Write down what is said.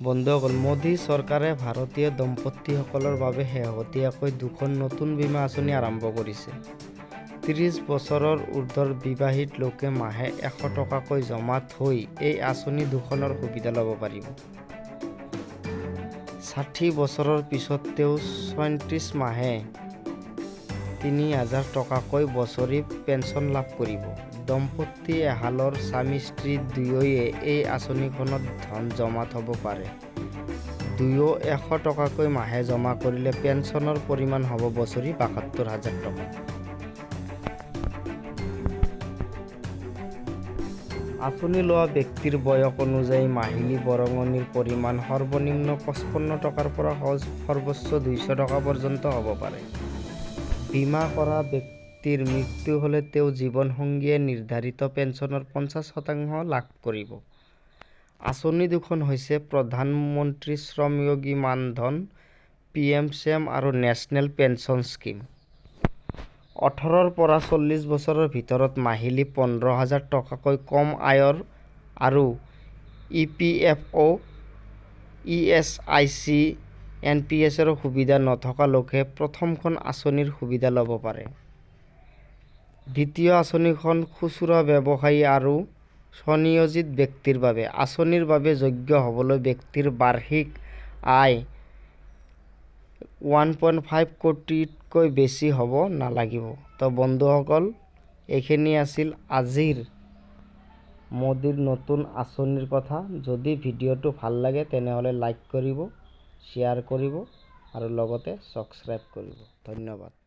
বন্ধুসকল, মোদী চৰকাৰে ভাৰতীয় দম্পতীসকলৰ বাবে শেহতীয়াকৈ দুখন নতুন বীমা আঁচনি আৰম্ভ কৰিছে। ৩০ বছৰৰ ঊৰ্ধ্বৰ বিবাহিত লোকে মাহে ১০০ টকাকৈ জমা থৈ এই আঁচনি দুখনৰ সুবিধা ল'ব পাৰিব। ৬০ বছৰৰ পিছত তেওঁ ৩৬ মাহে ৩,০০০ টকাকৈ বছৰি পেঞ্চন লাভ কৰিব। দম্পতী এহালৰ স্বামী-স্ত্ৰী দুয়োয়ে এই আঁচনিখনত ধন জমা থ'ব পাৰে। দুয়ো ১০০ টকাকৈ মাহে জমা কৰিলে পেঞ্চনৰ পৰিমাণ হ'ব বছৰি ৭২,০০০ টকা। আঁচনি লোৱা ব্যক্তিৰ বয়স অনুযায়ী মাহিলী বৰঙণিৰ পৰিমাণ সৰ্বনিম্ন ৫৫ টকাৰ পৰা সৰ্বোচ্চ ২০০ টকা পৰ্যন্ত হ'ব পাৰে। বীমা কৰা ব্যক্তিৰ মৃত্যু হ'লে তেওঁৰ জীৱনসংগীয়ে নিৰ্ধাৰিত পেঞ্চনৰ ৫০% লাভ কৰিব। আঁচনি দুখন হৈছে প্ৰধানমন্ত্ৰী শ্ৰমযোগী মান-ধন (PM-SAM) আৰু নেশ্যনেল পেঞ্চন স্কিম। ১৮ৰ পৰা ৪০ বছৰৰ ভিতৰত মাহিলী ১৫,০০০ টকাকৈ কম আয়ৰ আৰু EPFO, ESIC, NPS-ৰ সুবিধা নথকা লোকে প্ৰথমখন আঁচনিৰ সুবিধা ল'ব পাৰে। দ্বিতীয় আঁচনিখন খুচুৰা ব্যৱসায়ী আৰু স্বনিয়োজিত ব্যক্তিৰ বাবে। আঁচনিৰ বাবে যোগ্য হ'বলৈ ব্যক্তিৰ বাৰ্ষিক আয় ১.৫ কোটিতকৈ বেছি হ'ব নালাগিব। তো বন্ধুসকল, এইখিনি আছিল আজিৰ মোদীৰ নতুন আঁচনিৰ কথা। যদি ভিডিঅ'টো ভাল লাগে তেনেহ'লে লাইক কৰিব, শ্বেয়াৰ কৰিব আৰু লগতে ছাবস্ক্ৰাইব কৰিব। ধন্যবাদ।